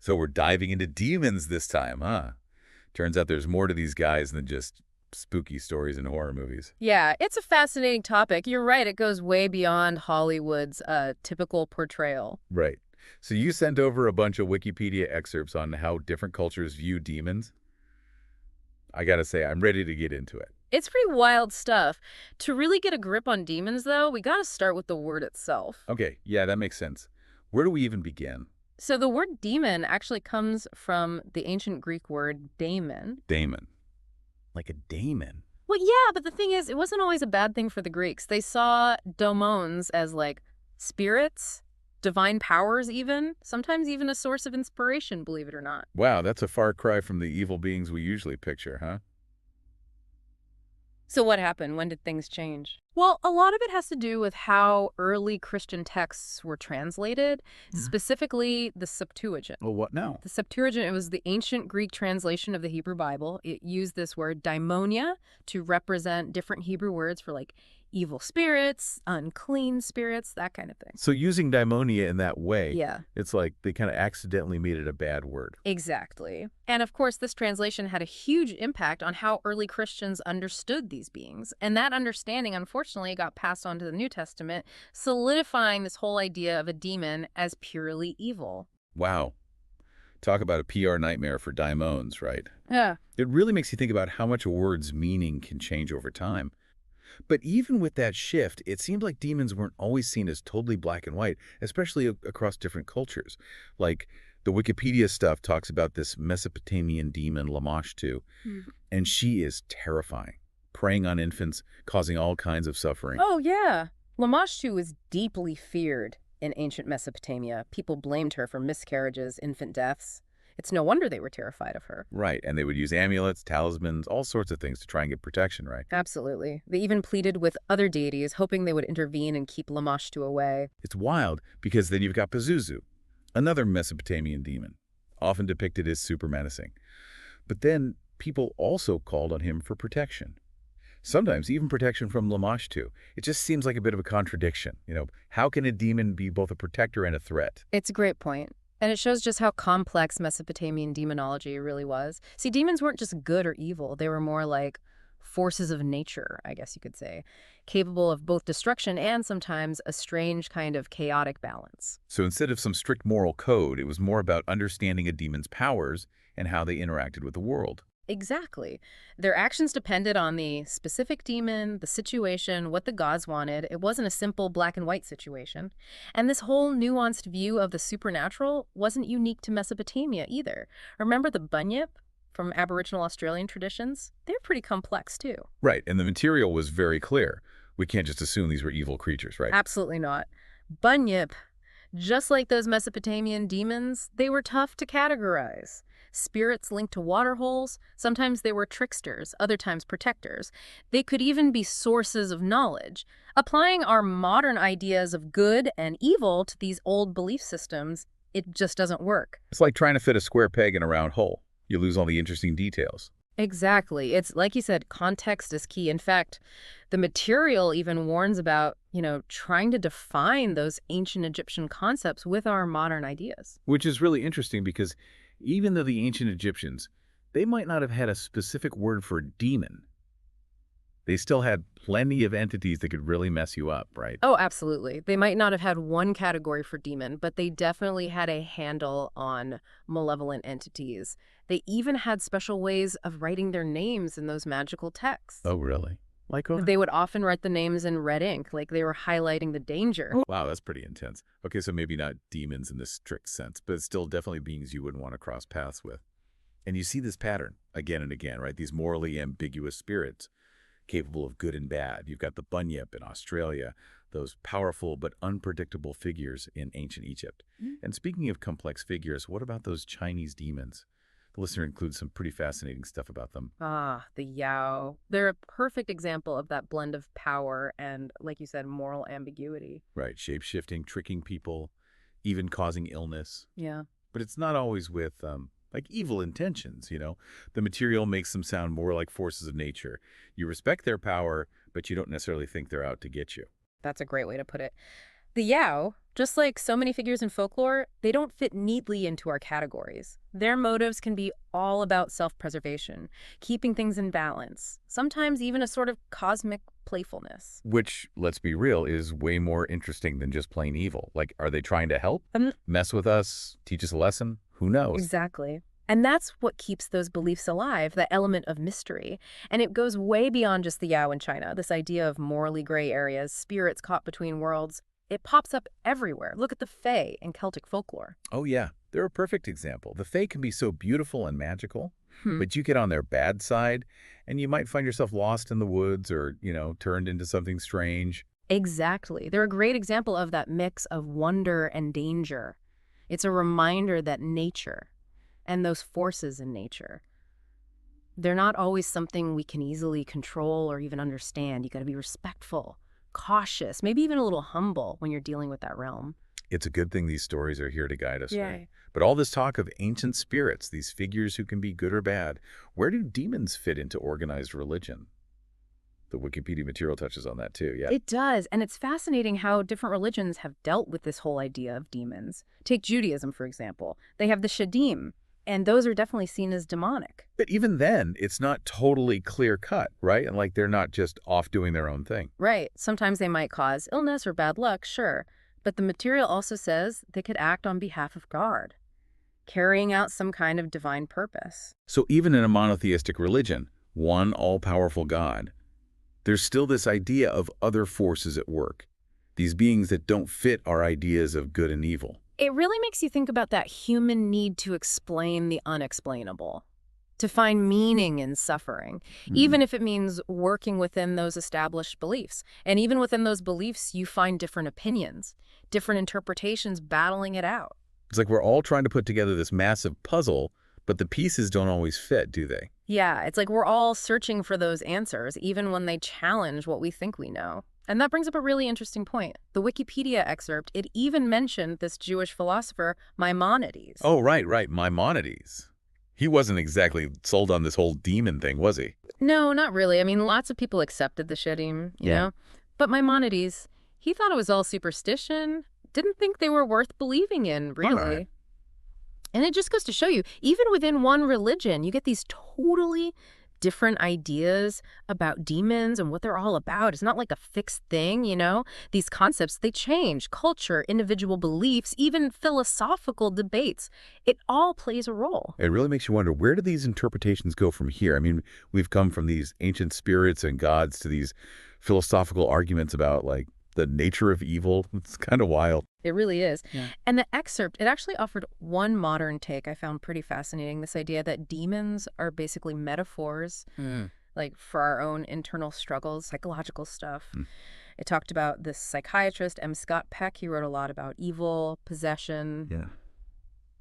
So we're diving into demons this time, huh? Turns out there's more to these guys than just spooky stories and horror movies. Yeah, it's a fascinating topic. You're right, it goes way beyond Hollywood's typical portrayal. Right. So you sent over a bunch of Wikipedia excerpts on how different cultures view demons. I gotta say, I'm ready to get into it. It's pretty wild stuff. To really get a grip on demons, though, we gotta start with the word itself. Okay, yeah, that makes sense. Where do we even begin? So the word demon actually comes from the ancient Greek word daemon. Daemon. Like a daemon. Well, yeah, but the thing is, it wasn't always a bad thing for the Greeks. They saw daemons as like spirits, divine powers even, sometimes even a source of inspiration, believe it or not. Wow, that's a far cry from the evil beings we usually picture, huh? So what happened? When did things change? Well, a lot of it has to do with how early Christian texts were translated, specifically the Septuagint. Well, what now? The Septuagint, it was the ancient Greek translation of the Hebrew Bible. It used this word daimonia to represent different Hebrew words for like evil spirits, unclean spirits, that kind of thing. So using daimonia in that way, Yeah, it's like they kind of accidentally made it a bad word. exactly. And of course, this translation had a huge impact on how early Christians understood these beings. And that understanding, unfortunately, got passed on to the New Testament, solidifying this whole idea of a demon as purely evil. Wow. Talk about a PR nightmare for daimons, right? Yeah. It really makes you think about how much a word's meaning can change over time. But even with that shift, it seemed like demons weren't always seen as totally black and white, especially across different cultures. Like, the Wikipedia stuff talks about this Mesopotamian demon, Lamashtu, and she is terrifying, preying on infants, causing all kinds of suffering. Oh, yeah. Lamashtu was deeply feared in ancient Mesopotamia. People blamed her for miscarriages, infant deaths. It's no wonder they were terrified of her. Right, and they would use amulets, talismans, all sorts of things to try and get protection, right? Absolutely. They even pleaded with other deities, hoping they would intervene and keep Lamashtu away. It's wild, because then you've got Pazuzu, another Mesopotamian demon, often depicted as super menacing. But then people also called on him for protection. Sometimes even protection from Lamashtu. It just seems like a bit of a contradiction. How can a demon be both a protector and a threat? It's a great point. And it shows just how complex Mesopotamian demonology really was. See, demons weren't just good or evil. They were more like forces of nature, I guess you could say, capable of both destruction and sometimes a strange kind of chaotic balance. So instead of some strict moral code, it was more about understanding a demon's powers and how they interacted with the world. Exactly. Their actions depended on the specific demon, the situation, what the gods wanted. It wasn't a simple black and white situation. And this whole nuanced view of the supernatural wasn't unique to Mesopotamia either. Remember the bunyip from Aboriginal Australian traditions? They're pretty complex too. Right, and the material was very clear. We can't just assume these were evil creatures, right? Absolutely not. Bunyip, just like those Mesopotamian demons, they were tough to categorize. Spirits linked to water holes, sometimes they were tricksters, other times protectors. They could even be sources of knowledge. Applying our modern ideas of good and evil to these old belief systems, it just doesn't work. It's like trying to fit a square peg in a round hole. You lose all the interesting details. Exactly. It's like you said, context is key. In fact, the material even warns about, trying to define those ancient Egyptian concepts with our modern ideas. Which is really interesting because even though the ancient Egyptians, they might not have had a specific word for demon, they still had plenty of entities that could really mess you up, right? Oh, absolutely. They might not have had one category for demon, but they definitely had a handle on malevolent entities. They even had special ways of writing their names in those magical texts. Oh, really? Like what? They would often write the names in red ink, like they were highlighting the danger. Wow, that's pretty intense. Okay, so maybe not demons in this strict sense, but still definitely beings you wouldn't want to cross paths with. And you see this pattern again and again, right? These morally ambiguous spirits capable of good and bad. You've got the bunyip in Australia, those powerful but unpredictable figures in ancient Egypt. And speaking of complex figures, what about those Chinese demons? The listener includes some pretty fascinating stuff about them. Ah, the Yao. They're a perfect example of that blend of power and, like you said, moral ambiguity. Right, shape-shifting, tricking people, even causing illness. Yeah. But it's not always with, evil intentions, The material makes them sound more like forces of nature. You respect their power, but you don't necessarily think they're out to get you. That's a great way to put it. The Yao, just like so many figures in folklore, they don't fit neatly into our categories. Their motives can be all about self-preservation, keeping things in balance, sometimes even a sort of cosmic playfulness. Which, let's be real, is way more interesting than just plain evil. Like, are they trying to help? Mess with us? Teach us a lesson? Who knows? Exactly. And that's what keeps those beliefs alive, that element of mystery. And it goes way beyond just the Yao in China, this idea of morally gray areas, spirits caught between worlds. It pops up everywhere. Look at the Fae in Celtic folklore. Oh, yeah. They're a perfect example. The Fae can be so beautiful and magical, Hmm. but you get on their bad side, and you might find yourself lost in the woods or, turned into something strange. Exactly. They're a great example of that mix of wonder and danger. It's a reminder that nature and those forces in nature, they're not always something we can easily control or even understand. You got to be respectful, cautious, maybe even a little humble when you're dealing with that realm. It's a good thing these stories are here to guide us, right? Yeah. But all this talk of ancient spirits, these figures who can be good or bad, where do demons fit into organized religion? The Wikipedia material touches on that too, yeah. It does, and it's fascinating how different religions have dealt with this whole idea of demons. Take Judaism, for example. They have the Shadim, and those are definitely seen as demonic. But even then, it's not totally clear-cut, right? And like they're not just off doing their own thing. Right. Sometimes they might cause illness or bad luck, sure. But the material also says they could act on behalf of God, carrying out some kind of divine purpose. So even in a monotheistic religion, one all-powerful God, there's still this idea of other forces at work, these beings that don't fit our ideas of good and evil. It really makes you think about that human need to explain the unexplainable, to find meaning in suffering, even if it means working within those established beliefs. And even within those beliefs, you find different opinions, different interpretations battling it out. It's like we're all trying to put together this massive puzzle, but the pieces don't always fit, do they? Yeah, it's like we're all searching for those answers, even when they challenge what we think we know. And that brings up a really interesting point. The Wikipedia excerpt, it even mentioned this Jewish philosopher, Maimonides. Oh, right, Maimonides. He wasn't exactly sold on this whole demon thing, was he? No, not really. I mean, lots of people accepted the Shedim, you know? But Maimonides, he thought it was all superstition, didn't think they were worth believing in, really. All right. And it just goes to show you, even within one religion, you get these totally different ideas about demons and what they're all about. It's not like a fixed thing, you know? These concepts, they change. Culture, individual beliefs, even philosophical debates. It all plays a role. It really makes you wonder, where do these interpretations go from here? I mean, we've come from these ancient spirits and gods to these philosophical arguments about, like, the nature of evil. It's kind of wild. It really is. Yeah. And the excerpt, it actually offered one modern take I found pretty fascinating, this idea that demons are basically metaphors, like for our own internal struggles, psychological stuff. It talked about this psychiatrist, M. Scott Peck. He wrote a lot about evil, possession, Yeah.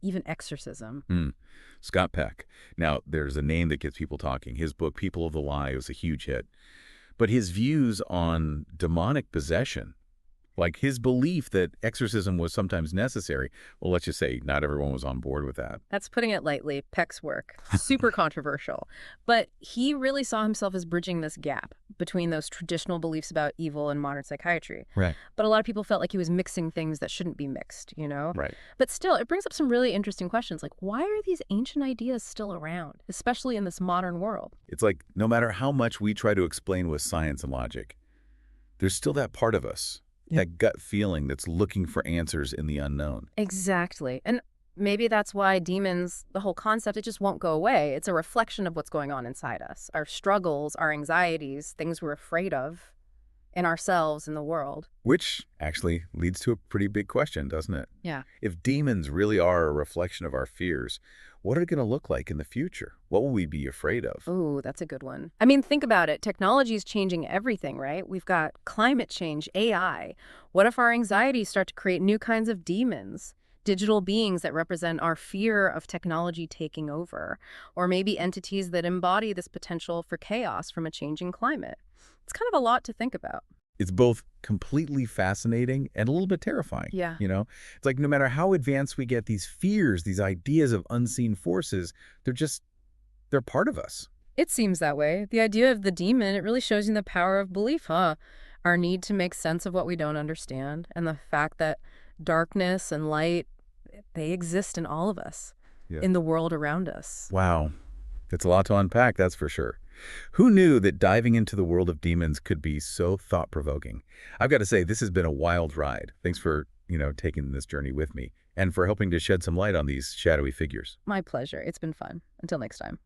even exorcism. Scott Peck. Now, there's a name that gets people talking. His book, People of the Lie, was a huge hit. But his views on demonic possession, like his belief that exorcism was sometimes necessary, well, let's just say not everyone was on board with that. That's putting it lightly. Peck's work, super controversial. But he really saw himself as bridging this gap between those traditional beliefs about evil and modern psychiatry. Right. But a lot of people felt like he was mixing things that shouldn't be mixed, you know? Right. But still, it brings up some really interesting questions, like why are these ancient ideas still around, especially in this modern world? It's like no matter how much we try to explain with science and logic, there's still that part of us, that gut feeling that's looking for answers in the unknown. Exactly. And maybe that's why demons, the whole concept, it just won't go away. It's a reflection of what's going on inside us, our struggles, our anxieties, things we're afraid of in ourselves, in the world. Which actually leads to a pretty big question, doesn't it? Yeah. If demons really are a reflection of our fears, what are they going to look like in the future? What will we be afraid of? Ooh, that's a good one. I mean, think about it. Technology is changing everything, right? We've got climate change, AI. What if our anxieties start to create new kinds of demons? Digital beings that represent our fear of technology taking over, or maybe entities that embody this potential for chaos from a changing climate. It's kind of a lot to think about. It's both completely fascinating and a little bit terrifying. Yeah. You know, it's like no matter how advanced we get, these fears, these ideas of unseen forces, they're part of us. It seems that way. The idea of the demon, it really shows you the power of belief, huh? Our Our need to make sense of what we don't understand, and the fact that darkness and light, they exist in all of us, Yeah. in the world around us. Wow. It's a lot to unpack, that's for sure. Who knew that diving into the world of demons could be so thought-provoking? I've got to say, this has been a wild ride. Thanks for, taking this journey with me and for helping to shed some light on these shadowy figures. My pleasure. It's been fun. Until next time.